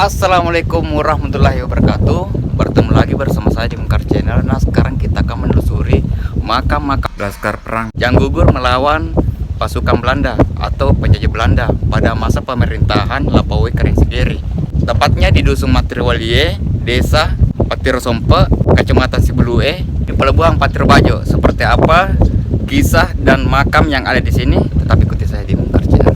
Assalamualaikum warahmatullahi wabarakatuh. Bertemu lagi bersama saya di Mungkar Channel. Nah, sekarang kita akan menelusuri makam-makam laskar perang yang gugur melawan pasukan Belanda atau penjajah Belanda pada masa pemerintahan Lapawoi Karengsegeri. Tepatnya di Dusun Matriwalie, Desa Patirosompe, Kecamatan Sibulue, di Pelabuhan Patir Bajo. Seperti apa kisah dan makam yang ada di sini? Tetap ikuti saya di Mungkar Channel.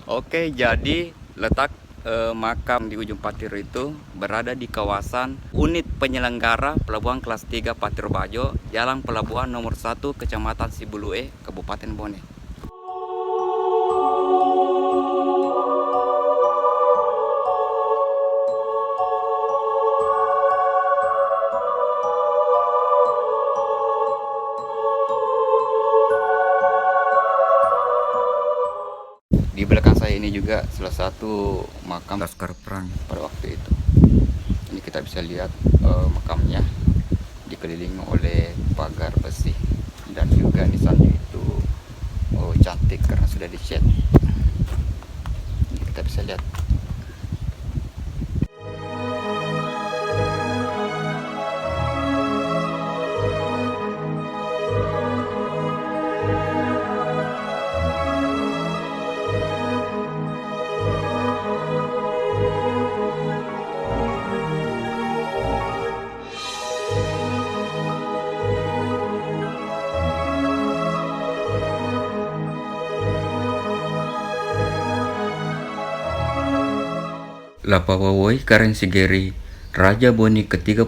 Oke, jadi letak makam di ujung Patir itu berada di kawasan unit penyelenggara Pelabuhan Kelas 3 Patir Bajo, Jalan Pelabuhan nomor 1, Kecamatan Sibulue, Kabupaten Bone. Di belakang saya ini juga salah satu makam laskar perang pada waktu itu. Ini kita bisa lihat makamnya dikelilingi oleh pagar besi, dan juga nisannya itu cantik karena sudah dicat. Ini kita bisa lihat. Lapawoi Karengsegeri, Raja Bone ke-31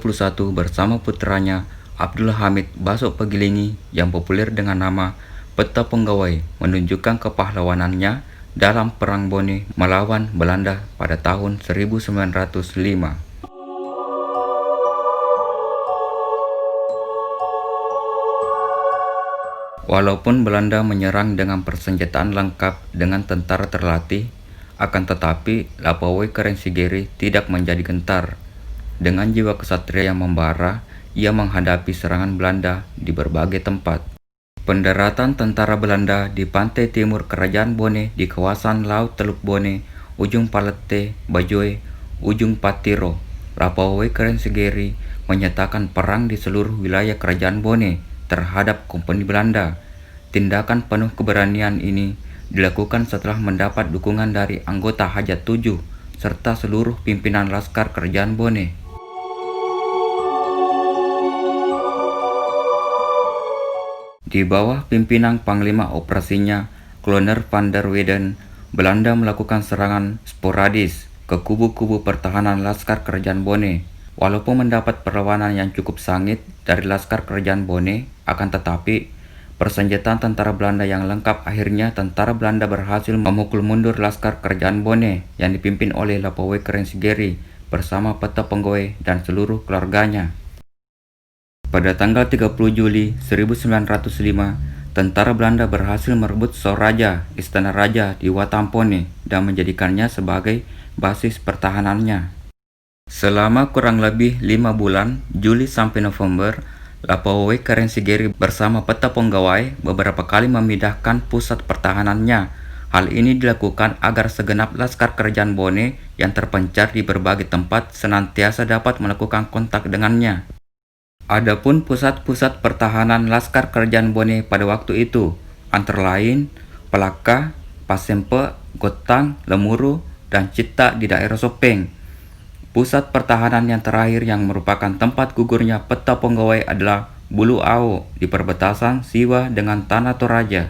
bersama putranya Abdullah Hamid Baso Pegilingi yang populer dengan nama Peta Penggawai menunjukkan kepahlawanannya dalam Perang Bone melawan Belanda pada tahun 1905. Walaupun Belanda menyerang dengan persenjataan lengkap dengan tentara terlatih, akan tetapi Lapawoi Karengsegeri tidak menjadi gentar. Dengan jiwa kesatria yang membara, ia menghadapi serangan Belanda di berbagai tempat. Pendaratan tentara Belanda di pantai timur Kerajaan Bone di kawasan Laut Teluk Bone, ujung Palete, Bajoe, ujung Patiro. Lapawoi Karengsegeri menyatakan perang di seluruh wilayah Kerajaan Bone terhadap Kompeni Belanda. Tindakan penuh keberanian ini dilakukan setelah mendapat dukungan dari anggota Hajat 7 serta seluruh pimpinan laskar Kerajaan Bone. Di bawah pimpinan Panglima Operasinya Kolonel van der Weyden, Belanda melakukan serangan sporadis ke kubu-kubu pertahanan laskar Kerajaan Bone. Walaupun mendapat perlawanan yang cukup sangit dari laskar Kerajaan Bone, akan tetapi persenjataan tentara Belanda yang lengkap akhirnya tentara Belanda berhasil memukul mundur laskar Kerajaan Bone yang dipimpin oleh Lapawoi Karengsegeri bersama Peta Penggawai dan seluruh keluarganya. Pada tanggal 30 Juli 1905, tentara Belanda berhasil merebut Soraja, istana raja di Watampone, dan menjadikannya sebagai basis pertahanannya. Selama kurang lebih 5 bulan, Juli sampai November, Lapawoi Karengsegeri bersama Peta Penggawai beberapa kali memindahkan pusat pertahanannya. Hal ini dilakukan agar segenap laskar Kerajaan Bone yang terpencar di berbagai tempat senantiasa dapat melakukan kontak dengannya. Adapun pusat-pusat pertahanan laskar Kerajaan Bone pada waktu itu antara lain Pelaka, Pasempe, Gotang, Lemuru, dan Cita di daerah Sopeng. Pusat pertahanan yang terakhir yang merupakan tempat gugurnya Peta Penggawai adalah Bulu Ao di perbatasan Siwa dengan Tanah Toraja.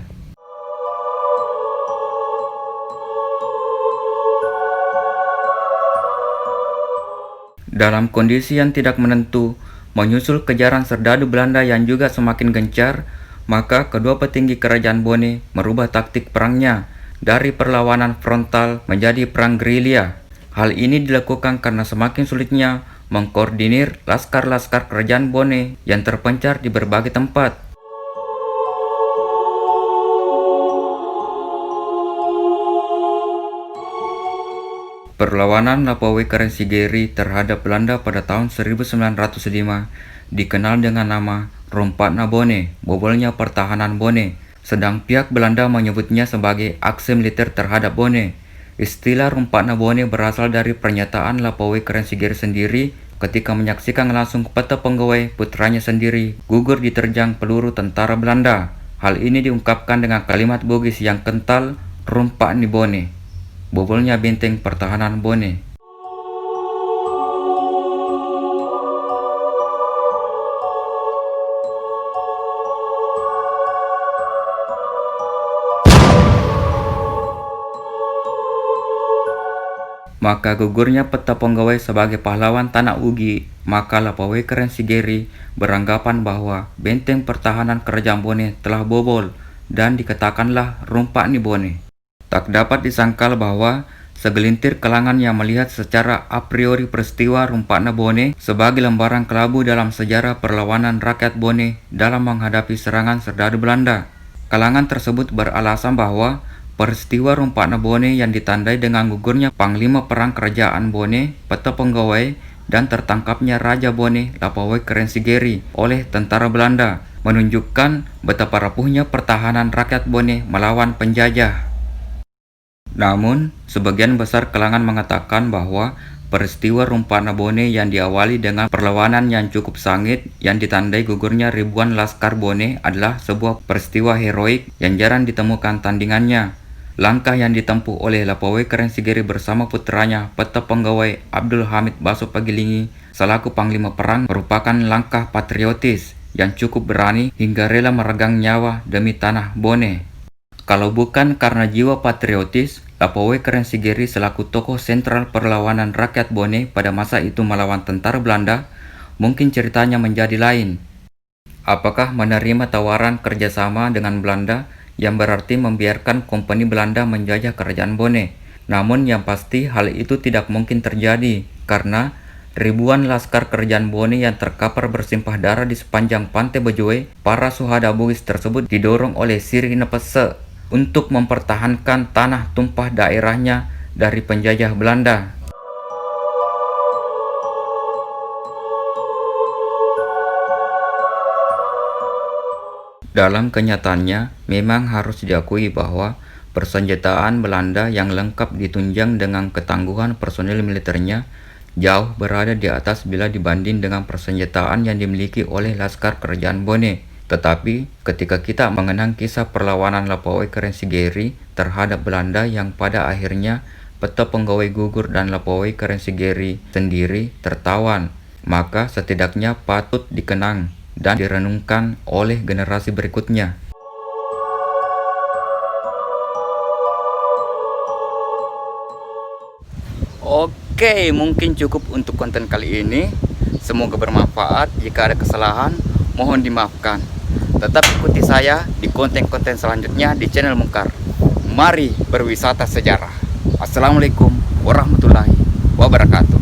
Dalam kondisi yang tidak menentu, menyusul kejaran serdadu Belanda yang juga semakin gencar, maka kedua petinggi Kerajaan Bone merubah taktik perangnya dari perlawanan frontal menjadi perang gerilya. Hal ini dilakukan karena semakin sulitnya mengkoordinir laskar-laskar kerajaan Bone yang terpencar di berbagai tempat. Perlawanan Lapawai Kerensigeri terhadap Belanda pada tahun 1905 dikenal dengan nama Rompatna Bone, bobolnya pertahanan Bone, sedang pihak Belanda menyebutnya sebagai aksi militer terhadap Bone. Istilah Rompatna Bone berasal dari pernyataan Lapawai Kerensigeri sendiri ketika menyaksikan langsung peta pegawai putranya sendiri gugur diterjang peluru tentara Belanda. Hal ini diungkapkan dengan kalimat Bugis yang kental, Rompatni Bone, bobolnya benteng pertahanan Bone. Maka gugurnya peta pegawai sebagai pahlawan Tanah Ugi, maka Lapawai Kerensigeri beranggapan bahwa benteng pertahanan kerajaan Bone telah bobol dan dikatakanlah Rompatni Bone. Tak dapat disangkal bahwa segelintir kalangan yang melihat secara a priori peristiwa Rompatna Bone sebagai lembaran kelabu dalam sejarah perlawanan rakyat Bone dalam menghadapi serangan serdadu Belanda. Kalangan tersebut beralasan bahwa peristiwa Rompatna Bone yang ditandai dengan gugurnya Panglima Perang Kerajaan Bone, peta pegawai, dan tertangkapnya Raja Bone Lapawai Kerensigeri oleh tentara Belanda menunjukkan betapa rapuhnya pertahanan rakyat Bone melawan penjajah. Namun, sebagian besar kalangan mengatakan bahwa peristiwa Rompatna Bone yang diawali dengan perlawanan yang cukup sengit yang ditandai gugurnya ribuan laskar Bone adalah sebuah peristiwa heroik yang jarang ditemukan tandingannya. Langkah yang ditempuh oleh Lapawai Kerensigeri bersama putranya peta pegawai Abdul Hamid Baso Pagilingi selaku Panglima Perang merupakan langkah patriotis yang cukup berani hingga rela meregang nyawa demi tanah Bone. Kalau bukan karena jiwa patriotis, Lapawai Kerensigeri selaku tokoh sentral perlawanan rakyat Bone pada masa itu melawan tentara Belanda, mungkin ceritanya menjadi lain. Apakah menerima tawaran kerjasama dengan Belanda yang berarti membiarkan kompeni Belanda menjajah kerajaan Bone? Namun yang pasti hal itu tidak mungkin terjadi karena ribuan laskar kerajaan Bone yang terkapar bersimpah darah di sepanjang pantai Bejoe, para suhada Bugis tersebut didorong oleh Siri Nepese untuk mempertahankan tanah tumpah daerahnya dari penjajah Belanda. Dalam kenyataannya, memang harus diakui bahwa persenjataan Belanda yang lengkap ditunjang dengan ketangguhan personil militernya jauh berada di atas bila dibanding dengan persenjataan yang dimiliki oleh laskar kerajaan Bone. Tetapi, ketika kita mengenang kisah perlawanan Lapawai Kerensigeri terhadap Belanda yang pada akhirnya peta pegawai gugur dan Lapawai Kerensigeri sendiri tertawan, maka setidaknya patut dikenang dan direnungkan oleh generasi berikutnya. Oke, mungkin cukup untuk konten kali ini. Semoga bermanfaat. Jika ada kesalahan, mohon dimaafkan. Tetap ikuti saya di konten-konten selanjutnya di channel Mungkar. Mari berwisata sejarah. Assalamualaikum warahmatullahi wabarakatuh.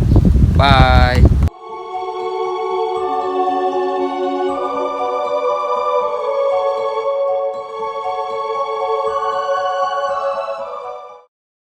Bye.